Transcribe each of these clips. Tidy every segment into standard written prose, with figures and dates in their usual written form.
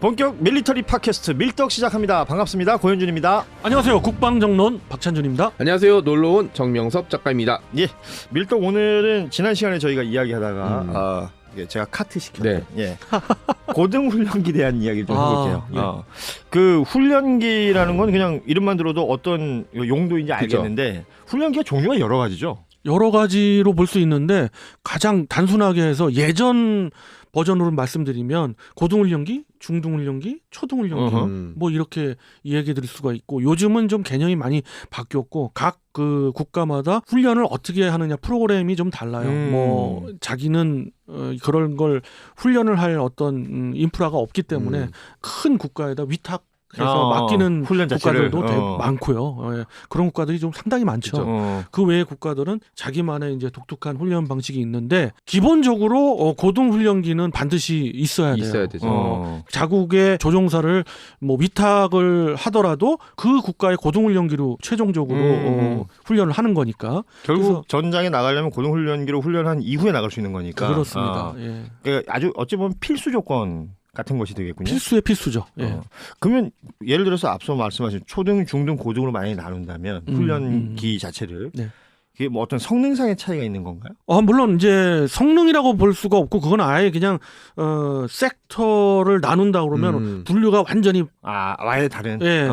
본격 밀리터리 팟캐스트 밀떡 시작합니다. 반갑습니다. 고현준입니다. 안녕하세요. 국방정론 박찬준입니다. 안녕하세요. 놀러온 정명섭 작가입니다. 예, 밀떡 오늘은 지난 시간에 저희가 이야기하다가 제가 카트 시켰던 고등훈련기에 대한 이야기를 좀 해볼게요. 예. 그 훈련기라는 건 그냥 이름만 들어도 어떤 용도인지 알겠는데 훈련기가 종류가 여러 가지죠. 여러 가지로 볼 수 있는데 가장 단순하게 해서 예전 버전으로 말씀드리면 고등훈련기, 중등훈련기, 초등훈련기 뭐 이렇게 이야기 드릴 수가 있고, 요즘은 좀 개념이 많이 바뀌었고 각 그 국가마다 훈련을 어떻게 하느냐 프로그램이 좀 달라요. 뭐 자기는 그런 걸 훈련을 할 어떤 인프라가 없기 때문에 큰 국가에다 위탁해서 맡기는 훈련 국가들도 되게 많고요. 예. 그런 국가들이 좀 상당히 많죠. 그 외의 국가들은 자기만의 이제 독특한 훈련 방식이 있는데, 기본적으로 고등훈련기는 반드시 있어야 돼요. 있어야 되죠. 자국의 조종사를 뭐 위탁을 하더라도 그 국가의 고등훈련기로 최종적으로 훈련을 하는 거니까. 결국 전장에 나가려면 고등훈련기로 훈련한 이후에 나갈 수 있는 거니까. 그렇습니다. 예. 그러니까 아주 어찌 보면 필수 조건 같은 것이 되겠군요. 필수의 필수죠. 예. 그러면 예를 들어서 앞서 말씀하신 초등, 중등, 고등으로 많이 나눈다면 훈련기 자체를 이게 뭐 어떤 성능상의 차이가 있는 건가요? 물론 이제 성능이라고 볼 수가 없고, 그건 아예 그냥 섹터를 나눈다 그러면 분류가 완전히 아예 다른. 예.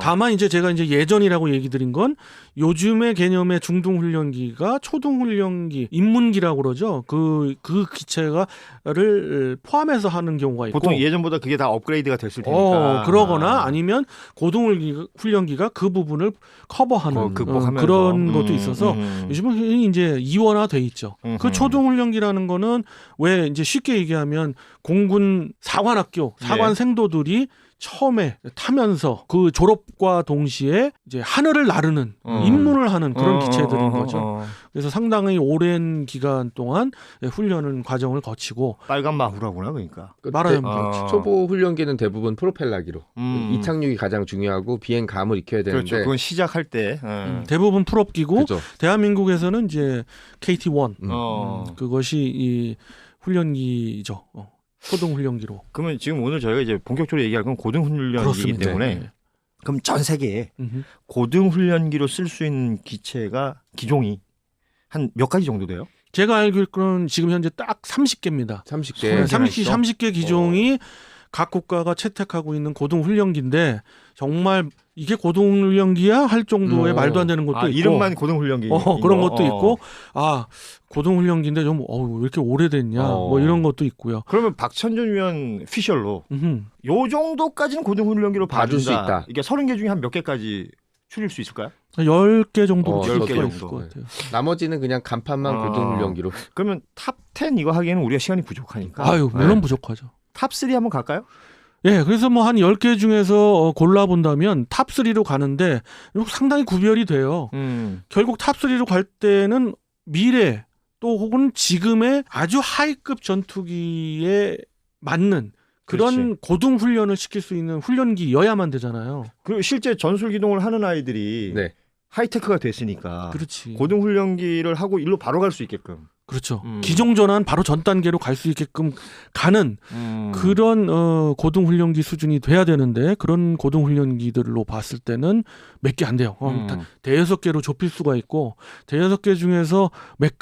다만 이제 제가 이제 예전이라고 얘기 드린 건 요즘의 개념의 중등훈련기가 초등훈련기, 입문기라고 그러죠. 그 기체가를 포함해서 하는 경우가 있고, 보통 예전보다 그게 다 업그레이드가 됐을 테니까. 그러거나 아니면 고등훈련기가 그 부분을 커버하는 극복하면서. 그런 것도 있어서 요즘은 이제 이원화돼 있죠. 그 초등훈련기라는 거는 왜 이제 쉽게 얘기하면 공군 사관학교 사관생도들이 처음에 타면서 그 졸업과 동시에 이제 하늘을 나르는 입문을 하는 그런 기체들인 거죠. 그래서 상당히 오랜 기간 동안 훈련을 과정을 거치고. 빨간 마후라구나 그러니까. 말하면 초보 훈련기는 대부분 프로펠러기로 이착륙이 가장 중요하고 비행감을 익혀야 되는데, 그렇죠. 그건 시작할 때 대부분 풀업기고, 그렇죠. 대한민국에서는 이제 KT-1 그것이 이 훈련기죠. 초등훈련기로. 그러면 지금 오늘 저희가 이제 본격적으로 얘기할 건 고등훈련기이기 때문에 그럼 전 세계에 고등훈련기로 쓸 수 있는 기종이 한 몇 가지 정도 돼요? 제가 알기로는 지금 현재 딱 30개입니다. 30개 기종이 각 국가가 채택하고 있는 고등훈련기인데, 정말 이게 고등훈련기야 할 정도의 말도 안 되는 것도 있고, 이름만 고등훈련기 그런 것도 있고, 고등훈련기인데 좀 왜 이렇게 오래됐냐 뭐 이런 것도 있고요. 그러면 박찬준 위원 피셜로 요 정도까지는 고등훈련기로 봐줄 수 봐준다. 있다. 이게 30개 중에 한 몇 개까지 추릴 수 있을까요? 10개 정도 10개 있을 정도. 것 같아요. 나머지는 그냥 간판만 고등훈련기로. 그러면 탑 10 이거 하기에는 우리가 시간이 부족하니까. 물론 부족하죠. 탑 3 한번 갈까요? 예, 그래서 뭐 한 10개 중에서 골라본다면 탑 3로 가는데 상당히 구별이 돼요. 결국 탑 3로 갈 때는 미래 또 혹은 지금의 아주 하이급 전투기에 맞는 그런 그렇지. 고등훈련을 시킬 수 있는 훈련기여야만 되잖아요. 그리고 실제 전술 기동을 하는 아이들이 하이테크가 됐으니까 그렇지. 고등훈련기를 하고 일로 바로 갈 수 있게끔. 그렇죠. 기종전환 바로 전 단계로 갈 수 있게끔 가는 그런 고등훈련기 수준이 돼야 되는데, 그런 고등훈련기들로 봤을 때는 몇 개 안 돼요. 대여섯 개로 좁힐 수가 있고, 대여섯 개 중에서 몇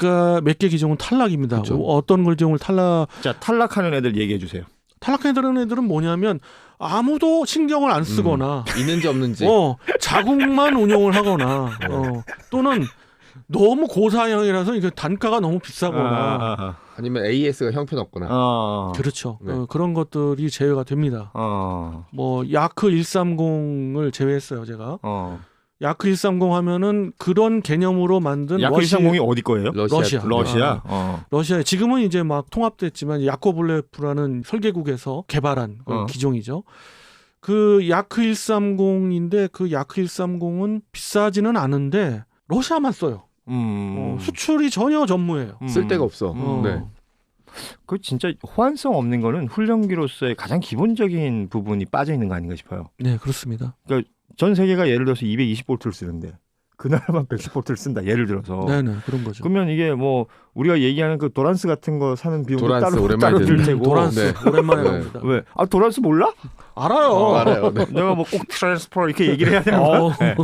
개 기종은 탈락입니다. 그렇죠. 어떤 기종을 자, 탈락하는 애들 얘기해 주세요. 탈락해드는 애들은 뭐냐면 아무도 신경을 안 쓰거나 있는지 없는지 자국만 운용을 하거나 또는 너무 고사양이라서 이게 단가가 너무 비싸거나 아니면 AS가 형편없거나. 그렇죠. 그런 것들이 제외가 됩니다. 뭐 야크 130을 제외했어요, 제가. 야크 130 하면은 그런 개념으로 만든 야크 130이 어디 거예요? 러시아. 러시아. 지금은 이제 막 통합됐지만 야코블레프라는 설계국에서 개발한 기종이죠. 그 야크 130인데 그 야크 130은 비싸지는 않은데 러시아만 써요. 수출이 전혀 전무해요. 쓸 데가 없어. 그 진짜 호환성 없는 거는 훈련기로서의 가장 기본적인 부분이 빠져 있는 거 아닌가 싶어요. 네, 그렇습니다. 그러니까 전 세계가 예를 들어서 220볼트를 쓰는데 그 나라만 백스포트를 쓴다. 예를 들어서. 네네 그런 거죠. 그러면 이게 뭐 우리가 얘기하는 그 도란스 같은 거 사는 비용도 도란스 따로 오랜만에 들 듣네. 테고. 도란스 네. 오랜만에 네. 봅니다. 왜? 아 도란스 몰라? 알아요. 알아요. 네. 내가 뭐 꼭 트랜스퍼 이렇게 얘기를 해야 되는 거야? 네.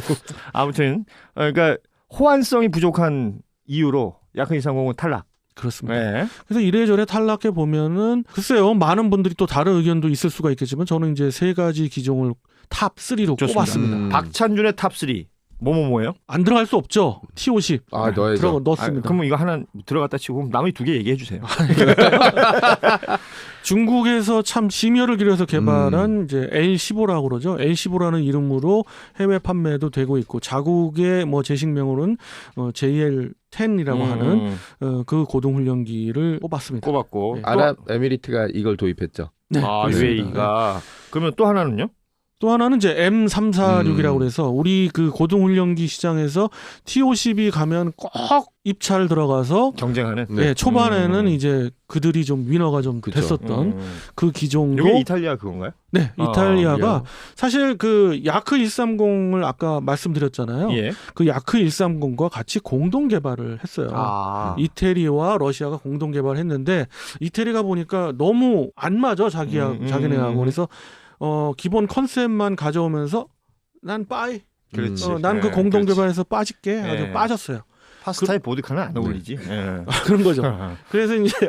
아무튼 그러니까 호환성이 부족한 이유로 야크 230은 탈락. 그렇습니다. 네. 그래서 이래저래 탈락해 보면은 글쎄요 많은 분들이 또 다른 의견도 있을 수가 있겠지만 저는 이제 세 가지 기종을 탑 3로 좋습니다. 꼽았습니다. 박찬준의 탑 3. 뭐예요? 안 들어갈 수 없죠. T50 아, 넣어야죠. 넣었습니다. 그러면 이거 하나 들어갔다 치고 그럼 나머지 2개 얘기해 주세요. 중국에서 참 심혈을 기울여서 개발한 이제 L15라고 그러죠. L15라는 이름으로 해외 판매도 되고 있고 자국의 뭐 제식명으로는 JL10이라고 하는 그 고등 훈련기를 꼽았습니다. 꼽았고. 네. 아랍에미리트가 이걸 도입했죠. 네, 아, 그렇습니다. UAE가. 그러면 또 하나는요? 또 하나는 이제 M346이라고 그래서 우리 그 고등 훈련기 시장에서 T50이 가면 꼭 입찰 들어가서 경쟁하는. 네, 초반에는 이제 그들이 좀 위너가 좀 그쵸. 됐었던 그 기종도 이게 이탈리아 그건가요? 네, 이탈리아가 아, 사실 그 야크 130을 아까 말씀드렸잖아요. 예. 그 야크 130과 같이 공동 개발을 했어요. 아. 이태리와 러시아가 공동 개발했는데 이태리가 보니까 너무 안 맞아 자기네하고 그래서 기본 컨셉만 가져오면서 난 빠이. 그렇지. 난 그 네, 공동 그렇지. 개발에서 빠질게. 아주 네. 빠졌어요. 파스타에 보드카는 안 어울리지. 예. 그런 거죠. 그래서 이제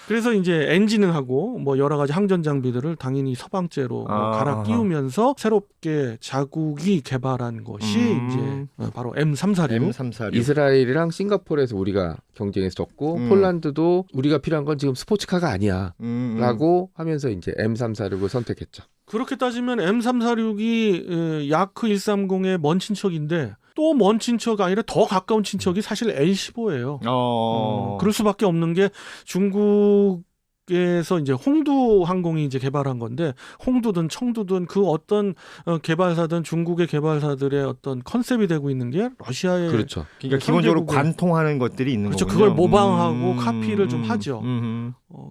그래서 이제 엔진하고 뭐 여러 가지 항전 장비들을 당연히 서방제로 뭐 갈아 끼우면서 새롭게 자국이 개발한 것이 이제 바로 M346. M346. 이스라엘이랑 싱가포르에서 우리가 경쟁에서 졌고 폴란드도 우리가 필요한 건 지금 스포츠카가 아니야 라고 하면서 이제 M346을 선택했죠. 그렇게 따지면 M346이 야크 130의 먼 친척인데 또 먼 친척이 아니라 더 가까운 친척이 사실 L15예요. 그럴 수밖에 없는 게 중국에서 이제 홍두 항공이 이제 개발한 건데 홍두든 청두든 그 어떤 개발사든 중국의 개발사들의 어떤 컨셉이 되고 있는 게 러시아의 그렇죠. 그러니까 기본적으로 상대국의- 관통하는 것들이 있는 그렇죠. 거군요. 그걸 모방하고 카피를 좀 하죠.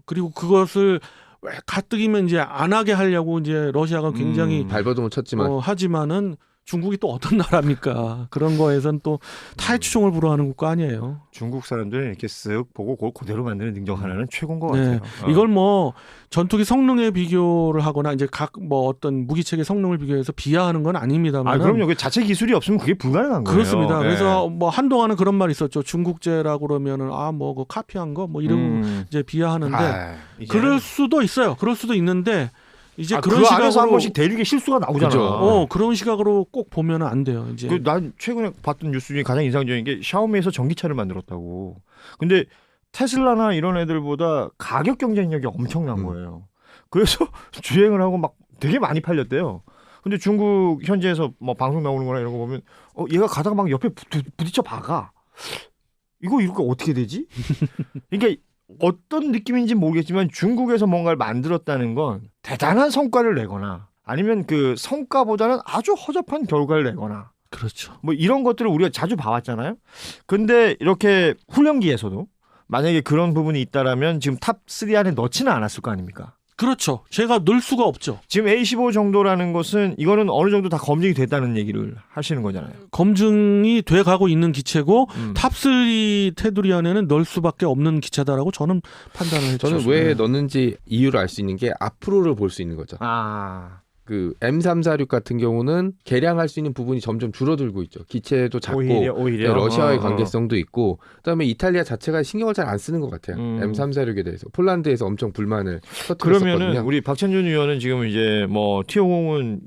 그리고 그것을 왜 가뜩이면 이제 안 하게 하려고 이제 러시아가 굉장히 발버둥을 쳤지만 하지만은 중국이 또 어떤 나라입니까? 그런 거에선 또 타의 추종을 불허하는 국가 아니에요. 중국 사람들은 이렇게 쓱 보고 그걸 그대로 만드는 능력 하나는 최고인 것 네. 같아요. 이걸 뭐 전투기 성능에 비교를 하거나 이제 각 뭐 어떤 무기체계 성능을 비교해서 비하하는 건 아닙니다만. 그럼요. 그 자체 기술이 없으면 그게 불가능한 거예요. 그렇습니다. 네. 그래서 뭐 한동안은 그런 말이 있었죠. 중국제라고 그러면은 뭐 그 카피한 거 뭐 이런 이제 비하하는데 그럴 수도 있어요. 그럴 수도 있는데 이제 그런 그 시각으로 안에서 한 번씩 대륙의 실수가 나오잖아. 그죠. 그런 시각으로 꼭 보면은 안 돼요. 이제 난 최근에 봤던 뉴스 중에 가장 인상적인 게 샤오미에서 전기차를 만들었다고. 근데 테슬라나 이런 애들보다 가격 경쟁력이 엄청난 거예요. 그래서 주행을 하고 막 되게 많이 팔렸대요. 근데 중국 현지에서 뭐 방송 나오는 거나 이런 거 보면 얘가 가다가 막 옆에 부딪혀 박아. 이거 이렇게 어떻게 되지? 그러니까 어떤 느낌인지 모르겠지만 중국에서 뭔가를 만들었다는 건 대단한 성과를 내거나 아니면 그 성과보다는 아주 허접한 결과를 내거나 그렇죠. 뭐 이런 것들을 우리가 자주 봐왔잖아요. 근데 이렇게 훈련기에서도 만약에 그런 부분이 있다라면 지금 탑 3 안에 넣지는 않았을 거 아닙니까? 그렇죠. 제가 넣을 수가 없죠. 지금 A15 정도라는 것은 이거는 어느 정도 다 검증이 됐다는 얘기를 하시는 거잖아요. 검증이 돼가고 있는 기체고 탑3 테두리 안에는 넣을 수밖에 없는 기체다라고 저는 판단을 했죠. 저는 왜 넣는지 이유를 알 수 있는 게 앞으로를 볼 수 있는 거죠. 그 M346 같은 경우는 개량할 수 있는 부분이 점점 줄어들고 있죠. 기체도 작고 오히려. 러시아의 관계성도 있고 그다음에 이탈리아 자체가 신경을 잘 안 쓰는 것 같아요. M346에 대해서 폴란드에서 엄청 불만을 터뜨렸었거든요. 그러면은 우리 박찬준 의원은 지금 이제 뭐 T50은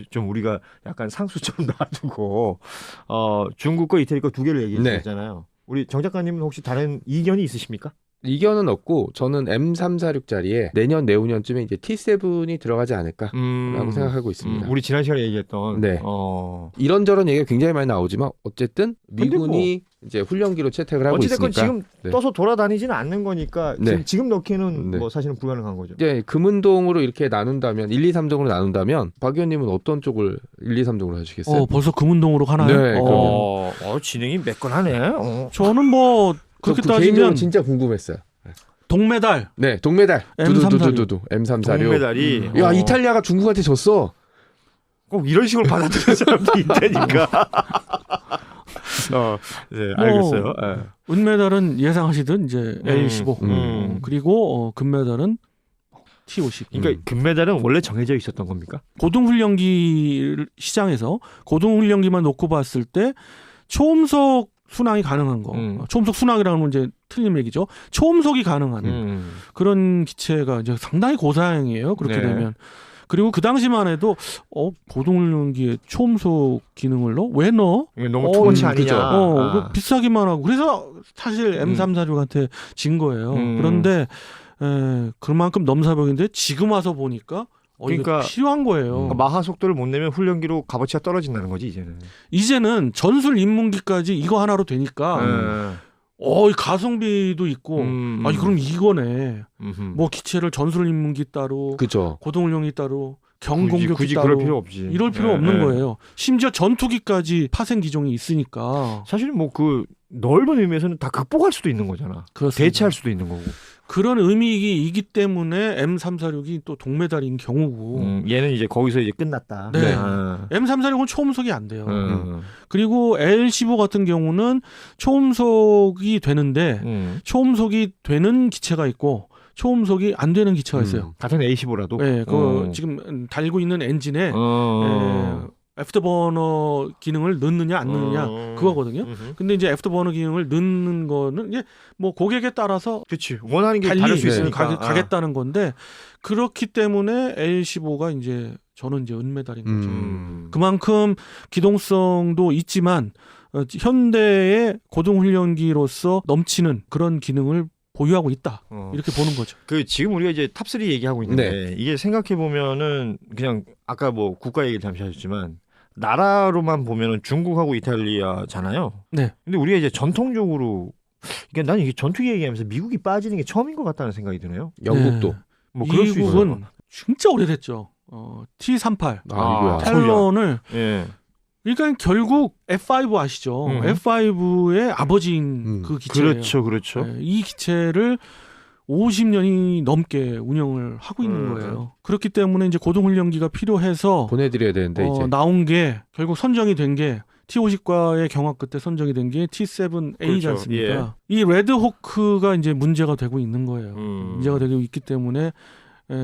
좀 우리가 약간 상수처럼 놔두고 중국 거 이태리 거 2개를 얘기했잖아요. 우리 정 작가님은 혹시 다른 이견이 있으십니까? 이견은 없고 저는 M346 자리에 내년 내후년쯤에 이제 T7이 들어가지 않을까라고 생각하고 있습니다. 우리 지난 시간에 얘기했던 네. 이런저런 얘기가 굉장히 많이 나오지만 어쨌든 미군이 이제 훈련기로 채택을 하고 있으니까 어찌됐건 지금 떠서 돌아다니지는 않는 거니까 지금 넣기는 뭐 사실은 불가능한 거죠. 이제 금운동으로 이렇게 나눈다면 1, 2, 3등으로 나눈다면 박 의원님은 어떤 쪽을 1, 2, 3등으로 하시겠어요? 벌써 금운동으로 가나요? 네, 진행이 매끈하네. 저는 뭐 그렇게 개인적으로 따지면 진짜 궁금했어요. 동메달. 네, 동메달. M346. 두두두두두 M346. 동메달이 야, 이탈리아가 중국한테 졌어. 꼭 이런 식으로 받아들이는 사람도 있다니까. 네, 알겠어요. 네. 은메달은 예상하시던 이제 L15 그리고 금메달은 T50. 그러니까 금메달은 원래 정해져 있었던 겁니까? 고등훈련기 시장에서 고등훈련기만 놓고 봤을 때 초음속 순항이 가능한 거. 초음속 순항이라는 건 이제 틀린 얘기죠. 초음속이 가능한 그런 기체가 이제 상당히 고사양이에요. 그렇게 되면. 그리고 그 당시만 해도 고등훈련기에 초음속 기능을 넣어? 왜 넣어? 너무 투머치 아니냐. 비싸기만 하고. 그래서 사실 M346한테 진 거예요. 그런데 그만큼 넘사벽인데 지금 와서 보니까 그러니까 필요한 거예요. 마하 속도를 못 내면 훈련기로 값어치가 떨어진다는 거지 이제는 전술 입문기까지 이거 하나로 되니까 가성비도 있고 그럼 이거네. 뭐 기체를 전술 입문기 따로, 그죠. 고등훈련기 따로, 경공격기 굳이 따로 그럴 필요 없지. 이럴 필요 없는 거예요. 심지어 전투기까지 파생 기종이 있으니까. 사실 뭐 그 넓은 의미에서는 다 극복할 수도 있는 거잖아. 그렇습니다. 대체할 수도 있는 거고. 그런 의미이기 때문에 M346이 또 동메달인 경우고. 얘는 이제 거기서 이제 끝났다. 네. M346은 초음속이 안 돼요. 그리고 L15 같은 경우는 초음속이 되는데 초음속이 되는 기체가 있고 초음속이 안 되는 기체가 있어요. 같은 A15라도. 네, 지금 달고 있는 엔진에 애프터버너 기능을 넣느냐 안 넣느냐 그거거든요. 근데 이제 애프터버너 기능을 넣는 거는 이제 뭐 고객에 따라서 그렇지 원하는 게 다를 수 있으니까 가겠다는 건데 그렇기 때문에 L15가 이제 저는 이제 은메달인 거죠. 그만큼 기동성도 있지만 현대의 고등훈련기로서 넘치는 그런 기능을 보유하고 있다. 이렇게 보는 거죠. 그 지금 우리가 이제 탑3 얘기하고 있는데 이게 생각해 보면은 그냥 아까 뭐 국가 얘기를 잠시 하셨지만 나라로만 보면은 중국하고 이탈리아잖아요. 네. 근데 우리가 이제 전통적으로 그러니까 나는 이게 전투기 얘기하면서 미국이 빠지는 게 처음인 것 같다는 생각이 드네요. 영국도. 네. 뭐 그럴 수 있어요. 미국은 진짜 오래됐죠. T38 이거야. 탈론을 그러니까 결국 F5 아시죠? F5의 아버지인 그 기체예요. 그렇죠. 이 기체를 50년이 넘게 운영을 하고 있는 거예요. 그렇기 때문에 이제 고등훈련기가 필요해서 보내드려야 되는데 이제 나온 게 결국 선정이 된 게 T50과의 경합 끝에 선정이 된 게 T7A지 않습니까? 이 레드호크가 이제 문제가 되고 있는 거예요. 문제가 되고 있기 때문에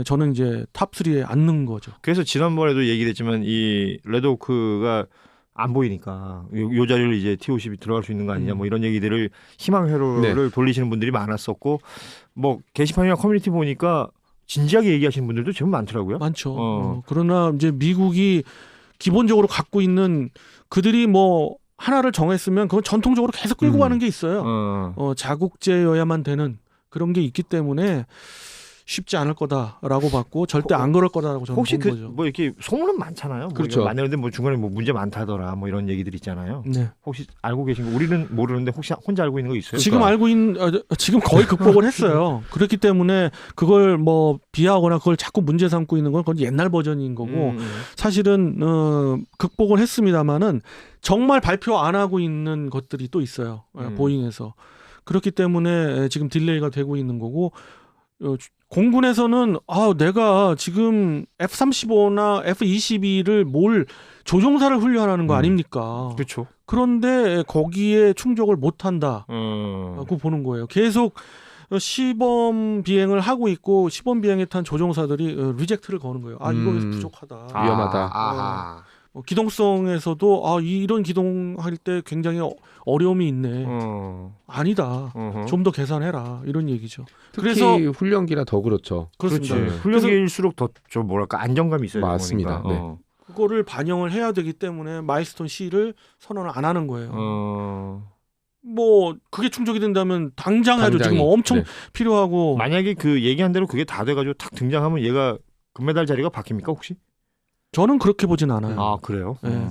저는 이제 탑3에 앉는 거죠. 그래서 지난번에도 얘기를 했지만 이 레드호크가 안 보이니까 요 자리를 이제 T50이 들어갈 수 있는 거 아니냐 뭐 이런 얘기들을 희망 회로를 돌리시는 분들이 많았었고 뭐 게시판이나 커뮤니티 보니까 진지하게 얘기하시는 분들도 지금 많더라고요. 많죠. 그러나 이제 미국이 기본적으로 갖고 있는 그들이 뭐 하나를 정했으면 그건 전통적으로 계속 끌고 가는 게 있어요. 자국제여야만 되는 그런 게 있기 때문에 쉽지 않을 거다라고 봤고 절대 안 그럴 거다라고 저는 혹시 본 거죠. 뭐 이렇게 소문은 많잖아요. 그렇죠. 뭐 만드는데 뭐 중간에 뭐 문제 많다더라 뭐 이런 얘기들 있잖아요. 네. 혹시 알고 계신 거 우리는 모르는데 혹시 혼자 알고 있는 거 있어요? 지금 알고 있는 지금 거의 극복을 했어요. 그렇기 때문에 그걸 뭐 비하하거나 그걸 자꾸 문제 삼고 있는 건 그건 옛날 버전인 거고 사실은 극복을 했습니다마는 정말 발표 안 하고 있는 것들이 또 있어요. 보잉에서. 그렇기 때문에 지금 딜레이가 되고 있는 거고 공군에서는 내가 지금 F-35나 F-22를 뭘 조종사를 훈련하는 거 아닙니까? 그렇죠. 그런데 거기에 충족을 못한다고 보는 거예요. 계속 시범 비행을 하고 있고 시범 비행에 탄 조종사들이 리젝트를 거는 거예요. 이거 부족하다. 위험하다. 기동성에서도 이런 기동할 때 굉장히 어려움이 있네. 아니다. 좀 더 계산해라. 이런 얘기죠. 특히 그래서 훈련기라 더 그렇죠. 그렇습니다. 훈련기일수록 더 좀 뭐랄까 안정감이 있어요. 맞습니다. 보니까. 그거를 반영을 해야 되기 때문에 마일스톤 C를 선언을 안 하는 거예요. 뭐 그게 충족이 된다면 당장 해야죠. 지금 엄청 필요하고. 만약에 그 얘기한 대로 그게 다 돼가지고 탁 등장하면 얘가 금메달 자리가 바뀝니까 혹시? 저는 그렇게 보진 않아요. 그래요? 네.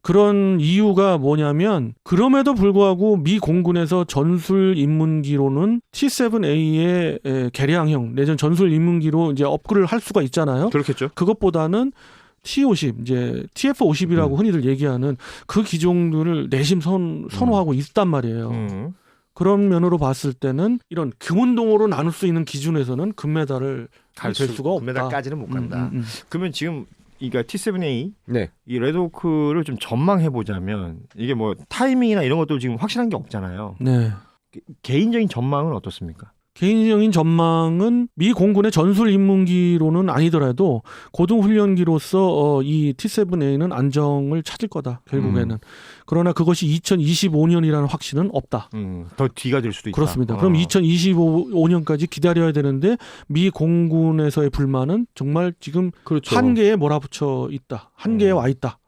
그런 이유가 뭐냐면 그럼에도 불구하고 미 공군에서 전술 입문기로는 T7A의 개량형 내전 전술 입문기로 이제 업그레이드를 할 수가 있잖아요. 그렇겠죠. 그것보다는 T50 이제 TF50이라고 흔히들 얘기하는 그 기종들을 내심 선호하고 있단 말이에요. 그런 면으로 봤을 때는 이런 금운동으로 나눌 수 있는 기준에서는 금메달을 될 수가 없다. 금메달까지는 못 간다. 그러면 지금 그러니까 T7A 네. 이 레드호크를 좀 전망해 보자면 이게 뭐 타이밍이나 이런 것도 지금 확실한 게 없잖아요. 네. 개인적인 전망은 어떻습니까? 개인적인 전망은 미 공군의 전술 입문기로는 아니더라도 고등훈련기로서 이 T7A는 안정을 찾을 거다 결국에는. 그러나 그것이 2025년이라는 확신은 없다. 더 뒤가 될 수도 있다. 그렇습니다. 그럼 2025년까지 기다려야 되는데 미 공군에서의 불만은 정말 지금 그렇죠. 한계에 몰아붙여 있다. 한계에 와 있다.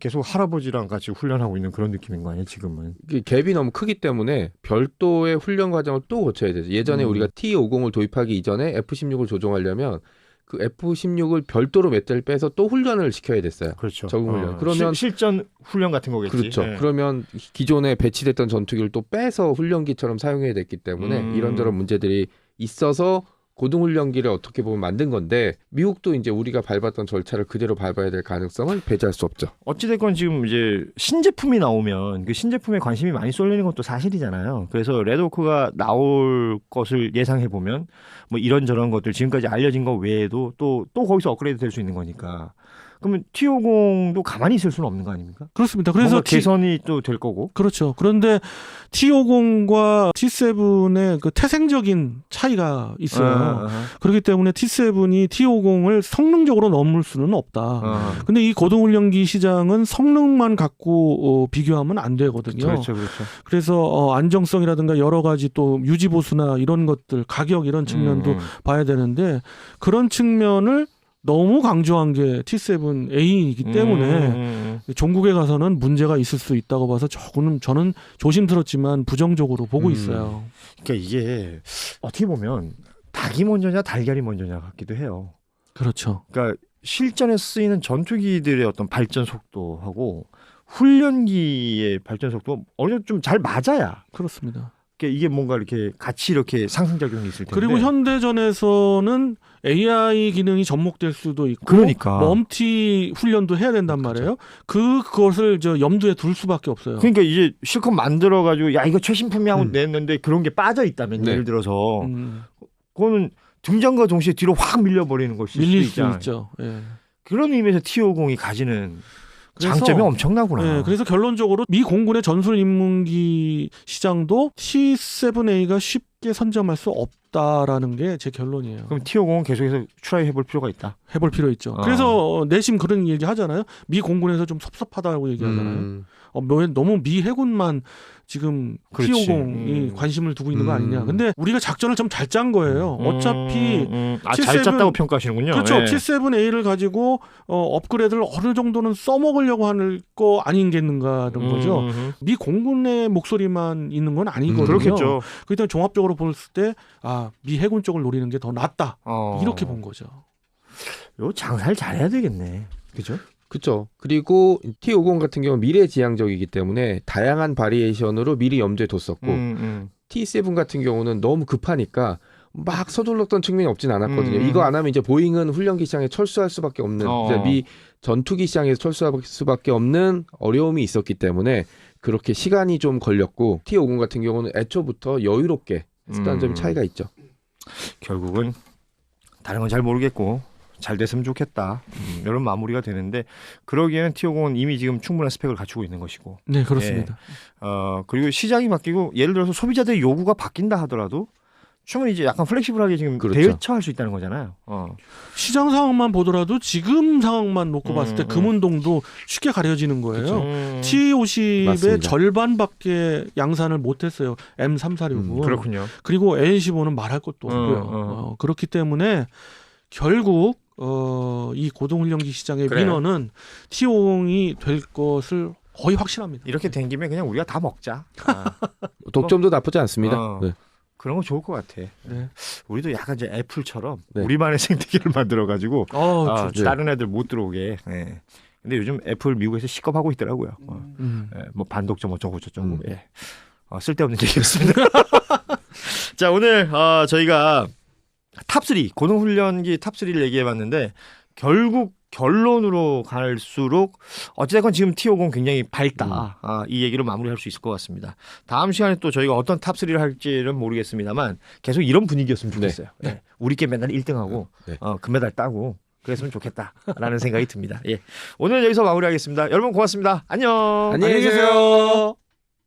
계속 할아버지랑 같이 훈련하고 있는 그런 느낌인 거 아니에요 지금은? 갭이 너무 크기 때문에 별도의 훈련 과정을 또 거쳐야 되죠. 예전에 우리가 T50을 도입하기 이전에 F16을 조종하려면 그 F16을 별도로 몇 대를 빼서 또 훈련을 시켜야 됐어요. 그렇죠. 적응 훈련. 그러면 실전 훈련 같은 거겠지. 그렇죠. 네. 그러면 기존에 배치됐던 전투기를 또 빼서 훈련기처럼 사용해야 됐기 때문에 이런저런 문제들이 있어서 고등훈련기를 어떻게 보면 만든 건데 미국도 이제 우리가 밟았던 절차를 그대로 밟아야 될 가능성을 배제할 수 없죠. 어찌됐건 지금 이제 신제품이 나오면 그 신제품에 관심이 많이 쏠리는 것도 사실이잖아요. 그래서 레드호크가 나올 것을 예상해 보면 뭐 이런저런 것들 지금까지 알려진 것 외에도 또 거기서 업그레이드 될 수 있는 거니까. 그러면 T50도 가만히 있을 수는 없는 거 아닙니까? 그렇습니다. 그래서 개선이 또 될 거고. 그렇죠. 그런데 T50과 T7의 그 태생적인 차이가 있어요. 그렇기 때문에 T7이 T50을 성능적으로 넘을 수는 없다. 근데 이 고등훈련기 시장은 성능만 갖고 비교하면 안 되거든요. 그렇죠. 그래서 안정성이라든가 여러 가지 또 유지보수나 이런 것들, 가격 이런 측면도 봐야 되는데 그런 측면을 너무 강조한 게 T7A이기 때문에 종국에 가서는 문제가 있을 수 있다고 봐서 조금 저는 조심스럽지만 부정적으로 보고 있어요. 그러니까 이게 어떻게 보면 닭이 먼저냐 달걀이 먼저냐 같기도 해요. 그렇죠. 그러니까 실전에 쓰이는 전투기들의 어떤 발전 속도하고 훈련기의 발전 속도 어느 정도 좀 잘 맞아야. 그렇습니다. 이게 뭔가 이렇게 같이 이렇게 상승작용이 있을 텐데. 그리고 현대전에서는 AI 기능이 접목될 수도 있고, 그러니까 멈티 훈련도 해야 된단 말이에요. 그것을 염두에 둘 수밖에 없어요. 그러니까 이제 실컷 만들어가지고 야 이거 최신품이하고 냈는데 그런 게 빠져 있다면 예를 들어서 그거는 등장과 동시에 뒤로 확 밀려버리는 것일 밀릴 수도 수 있죠. 예. 그런 의미에서 T50이 가지는 장점이 엄청나구나. 네, 그래서 결론적으로 미 공군의 전술 입문기 시장도 T7A가 쉽게 선점할 수 없다라는 게 제 결론이에요. 그럼 T50은 계속해서 트라이 해볼 필요가 있다. 해볼 필요 있죠. 그래서 내심 그런 얘기 하잖아요. 미 공군에서 좀 섭섭하다고 얘기하잖아요. 너무 미 해군만 지금 T50이 관심을 두고 있는 거 아니냐. 근데 우리가 작전을 좀 잘 짠 거예요. 어차피 잘 짰다고 평가하시는군요. 그렇죠. 네. T7A를 가지고 업그레이드를 어느 정도는 써먹으려고 하는 거 아닌겠는가는 거죠. 미 공군의 목소리만 있는 건 아니거든요. 그렇겠죠. 그렇기 때문에 종합적으로 볼 때 미 해군 쪽을 노리는 게 더 낫다. 이렇게 본 거죠. 요 장사를 잘해야 되겠네. 그죠? 그렇죠. 그리고 T50 같은 경우는 미래지향적이기 때문에 다양한 바리에이션으로 미리 염두에 뒀었고 T7 같은 경우는 너무 급하니까 막 서둘렀던 측면이 없진 않았거든요. 이거 안 하면 이제 보잉은 훈련기 시장에 철수할 수밖에 없는 이제 미 전투기 시장에서 철수할 수밖에 없는 어려움이 있었기 때문에 그렇게 시간이 좀 걸렸고 T50 같은 경우는 애초부터 여유롭게 했다는 점이 차이가 있죠. 결국은 다른 건 잘 모르겠고 잘 됐으면 좋겠다. 이런 마무리가 되는데 그러기에는 T50은 이미 지금 충분한 스펙을 갖추고 있는 것이고. 네, 그렇습니다. 그리고 시장이 바뀌고 예를 들어서 소비자들의 요구가 바뀐다 하더라도 충분히 이제 약간 플렉시블하게 지금 대처할 수 있다는 거잖아요. 시장 상황만 보더라도 지금 상황만 놓고 봤을 때 금운동도 쉽게 가려지는 거예요. T50의 맞습니다. 절반밖에 양산을 못했어요. M346은. 그렇군요. 그리고 L15는 말할 것도 없고요. 그렇기 때문에 결국 이 고등훈련기 시장의 민원은 T50이 될 것을 거의 확실합니다. 이렇게 된 김에 그냥 우리가 다 먹자. 독점도 나쁘지 않습니다. 네. 그런 거 좋을 것 같아. 네. 우리도 약간 이제 애플처럼 네. 우리만의 생태계를 만들어가지고 좋죠. 다른 애들 못 들어오게. 네. 근데 요즘 애플 미국에서 시겁하고 있더라고요. 뭐 반독점 어쩌고 저쩌고. 쓸데없는 얘기였습니다. 자, 오늘 저희가 탑3 고등훈련기 탑3를 얘기해봤는데 결국 결론으로 갈수록 어찌됐건 지금 T50 굉장히 밝다. 이 얘기로 마무리할 수 있을 것 같습니다. 다음 시간에 또 저희가 어떤 탑3를 할지는 모르겠습니다만 계속 이런 분위기였으면 좋겠어요. 네. 우리께 맨날 1등하고 금메달 따고 그랬으면 좋겠다라는 생각이 듭니다. 예. 오늘 여기서 마무리하겠습니다. 여러분 고맙습니다. 안녕. 안녕히 계세요.